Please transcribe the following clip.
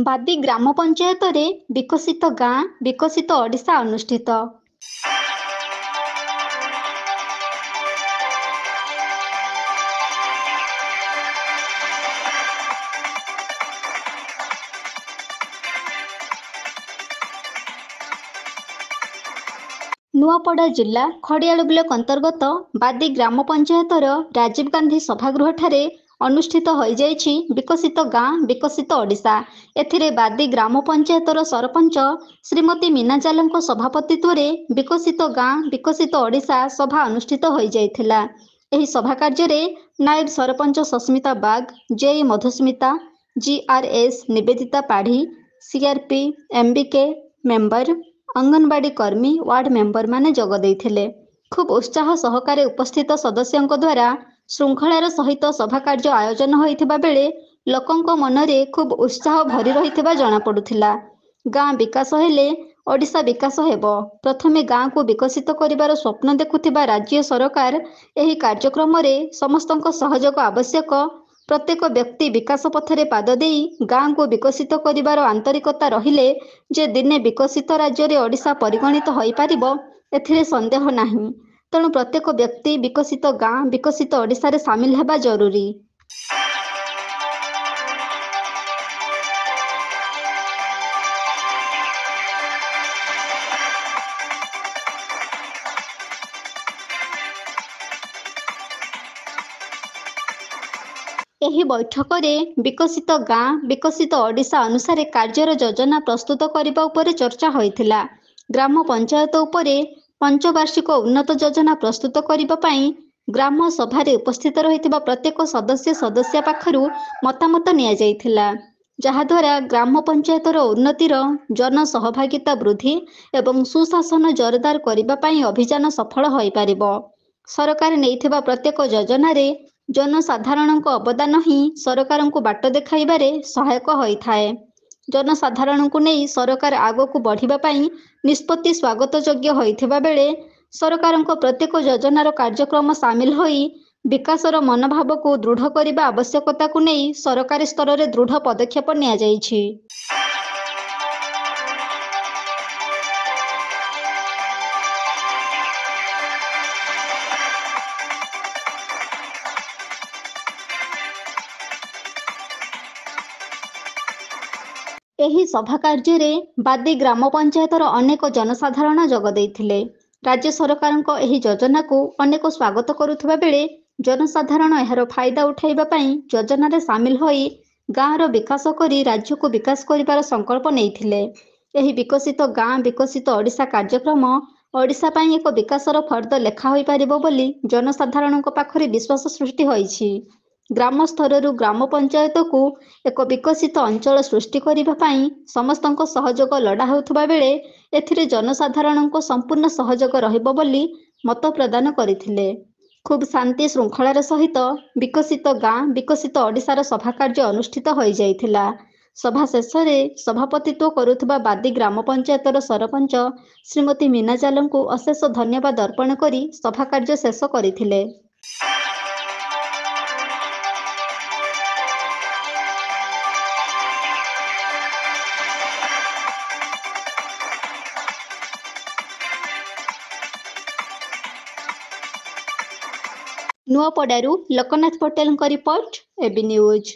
ବାଦି ଗ୍ରାମ ପଞ୍ଚାୟତରେ ବିକଶିତ ଗାଁ ବିକଶିତ ଓଡ଼ିଶା ଅନୁଷ୍ଠିତ। ନୂଆପଡ଼ା ଜିଲ୍ଲା ଖଡ଼ିଆଳ ବ୍ଲକ ଅନ୍ତର୍ଗତ ବାଦି ଗ୍ରାମ ପଞ୍ଚାୟତର ରାଜୀବ ଗାନ୍ଧୀ ସଭାଗୃହଠାରେ ଅନୁଷ୍ଠିତ ହୋଇଯାଇଛି ବିକଶିତ ଗାଁ ବିକଶିତ ଓଡ଼ିଶା। ଏଥିରେ ବାଦି ଗ୍ରାମ ପଞ୍ଚାୟତର ସରପଞ୍ଚ ଶ୍ରୀମତୀ ମୀନା ଜାଲଙ୍କ ସଭାପତିତ୍ୱରେ ବିକଶିତ ଗାଁ ବିକଶିତ ଓଡ଼ିଶା ସଭା ଅନୁଷ୍ଠିତ ହୋଇଯାଇଥିଲା। ଏହି ସଭା କାର୍ଯ୍ୟରେ ନାୟବ sarpanch Sasmita Bag, JE Madhusmita, GRS Nibedita Padhi, CRP MBK member, anganwadi କର୍ମୀ, ୱାର୍ଡ ମେମ୍ବରମାନେ ଯୋଗ ଦେଇଥିଲେ। ଖୁବ୍ ଉତ୍ସାହ ସହକାରେ ଉପସ୍ଥିତ ସଦସ୍ୟଙ୍କ ଦ୍ୱାରା ଶୃଙ୍ଖଳାର ସହିତ ସଭା କାର୍ଯ୍ୟ ଆୟୋଜନ ହୋଇଥିବା ବେଳେ ଲୋକଙ୍କ ମନରେ ଖୁବ୍ ଉତ୍ସାହ ଭରି ରହିଥିବା ଜଣାପଡ଼ୁଥିଲା। ଗାଁ ବିକାଶ ହେଲେ ଓଡ଼ିଶା ବିକାଶ ହେବ। ପ୍ରଥମେ ଗାଁକୁ ବିକଶିତ କରିବାର ସ୍ୱପ୍ନ ଦେଖୁଥିବା ରାଜ୍ୟ ସରକାର ଏହି କାର୍ଯ୍ୟକ୍ରମରେ ସମସ୍ତଙ୍କ ସହଯୋଗ ଆବଶ୍ୟକ। ପ୍ରତ୍ୟେକ ବ୍ୟକ୍ତି ବିକାଶ ପଥରେ ପାଦ ଦେଇ ଗାଁକୁ ବିକଶିତ କରିବାର ଆନ୍ତରିକତା ରହିଲେ ଯେ ଦିନେ ବିକଶିତ ରାଜ୍ୟରେ ଓଡ଼ିଶା ପରିଗଣିତ ହୋଇପାରିବ ଏଥିରେ ସନ୍ଦେହ ନାହିଁ। ତେଣୁ ପ୍ରତ୍ୟେକ ବ୍ୟକ୍ତି ବିକଶିତ ଗାଁ ବିକଶିତ ଓଡ଼ିଶାରେ ସାମିଲ ହେବା ଜରୁରୀ। ଏହି ବୈଠକରେ ବିକଶିତ ଗାଁ ବିକଶିତ ଓଡ଼ିଶା ଅନୁସାରେ କାର୍ଯ୍ୟର ଯୋଜନା ପ୍ରସ୍ତୁତ କରିବା ଉପରେ ଚର୍ଚ୍ଚା ହୋଇଥିଲା। ଗ୍ରାମ ପଞ୍ଚାୟତ ଉପରେ ପଞ୍ଚବାର୍ଷିକ ଉନ୍ନତ ଯୋଜନା ପ୍ରସ୍ତୁତ କରିବା ପାଇଁ ଗ୍ରାମ ସଭାରେ ଉପସ୍ଥିତ ରହିଥିବା ପ୍ରତ୍ୟେକ ସଦସ୍ୟା ପାଖରୁ ମତାମତ ନିଆଯାଇଥିଲା, ଯାହାଦ୍ୱାରା ଗ୍ରାମ ପଞ୍ଚାୟତର ଉନ୍ନତିର ଜନ ସହଭାଗିତା ବୃଦ୍ଧି ଏବଂ ସୁଶାସନ ଜୋରଦାର କରିବା ପାଇଁ ଅଭିଯାନ ସଫଳ ହୋଇପାରିବ। ସରକାର ନେଇଥିବା ପ୍ରତ୍ୟେକ ଯୋଜନାରେ ଜନସାଧାରଣଙ୍କ ଅବଦାନ ହିଁ ସରକାରଙ୍କୁ ବାଟ ଦେଖାଇବାରେ ସହାୟକ ହୋଇଥାଏ। ଜନସାଧାରଣଙ୍କୁ ନେଇ ସରକାର ଆଗକୁ ବଢ଼ିବା ପାଇଁ ନିଷ୍ପତ୍ତି ସ୍ୱାଗତଯୋଗ୍ୟ ହୋଇଥିବା ବେଳେ ସରକାରଙ୍କ ପ୍ରତ୍ୟେକ ଯୋଜନାର କାର୍ଯ୍ୟକ୍ରମ ସାମିଲ ହୋଇ ବିକାଶର ମନୋଭାବକୁ ଦୃଢ଼ କରିବା ଆବଶ୍ୟକତାକୁ ନେଇ ସରକାରୀ ସ୍ତରରେ ଦୃଢ଼ ପଦକ୍ଷେପ ନିଆଯାଇଛି। ଏହି ସଭା କାର୍ଯ୍ୟରେ ବାଦି ଗ୍ରାମ ପଞ୍ଚାୟତର ଅନେକ ଜନସାଧାରଣ ଯୋଗ ଦେଇଥିଲେ। ରାଜ୍ୟ ସରକାରଙ୍କ ଏହି ଯୋଜନାକୁ ଅନେକ ସ୍ୱାଗତ କରୁଥିବା ବେଳେ ଜନସାଧାରଣ ଏହାର ଫାଇଦା ଉଠାଇବା ପାଇଁ ଯୋଜନାରେ ସାମିଲ ହୋଇ ଗାଁର ବିକାଶ କରି ରାଜ୍ୟକୁ ବିକାଶ କରିବାର ସଂକଳ୍ପ ନେଇଥିଲେ। ଏହି ବିକଶିତ ଗାଁ ବିକଶିତ ଓଡ଼ିଶା କାର୍ଯ୍ୟକ୍ରମ ଓଡ଼ିଶା ପାଇଁ ଏକ ବିକାଶର ଫର୍ଦ୍ଦ ଲେଖା ହୋଇପାରିବ ବୋଲି ଜନସାଧାରଣଙ୍କ ପାଖରେ ବିଶ୍ୱାସ ସୃଷ୍ଟି ହୋଇଛି। ଗ୍ରାମ ସ୍ତରରୁ ଗ୍ରାମ ପଞ୍ଚାୟତକୁ ଏକ ବିକଶିତ ଅଞ୍ଚଳ ସୃଷ୍ଟି କରିବା ପାଇଁ ସମସ୍ତଙ୍କ ସହଯୋଗ ଲୋଡ଼ା ହେଉଥିବା ବେଳେ ଏଥିରେ ଜନସାଧାରଣଙ୍କ ସମ୍ପୂର୍ଣ୍ଣ ସହଯୋଗ ରହିବ ବୋଲି ମତ ପ୍ରଦାନ କରିଥିଲେ। ଖୁବ୍ ଶାନ୍ତି ଶୃଙ୍ଖଳାର ସହିତ ବିକଶିତ ଗାଁ ବିକଶିତ ଓଡ଼ିଶାର ସଭା କାର୍ଯ୍ୟ ଅନୁଷ୍ଠିତ ହୋଇଯାଇଥିଲା। ସଭା ଶେଷରେ ସଭାପତିତ୍ୱ କରୁଥିବା ବାଦି ଗ୍ରାମ ପଞ୍ଚାୟତର ସରପଞ୍ଚ ଶ୍ରୀମତୀ ମୀନା ଜାଲଙ୍କୁ ଅଶେଷ ଧନ୍ୟବାଦ ଅର୍ପଣ କରି ସଭା କାର୍ଯ୍ୟ ଶେଷ କରିଥିଲେ। ନୂଆପଡ଼ାରୁ ଲୋକନାଥ ପଟେଲଙ୍କ ରିପୋର୍ଟ, AB ନ୍ୟୁଜ୍।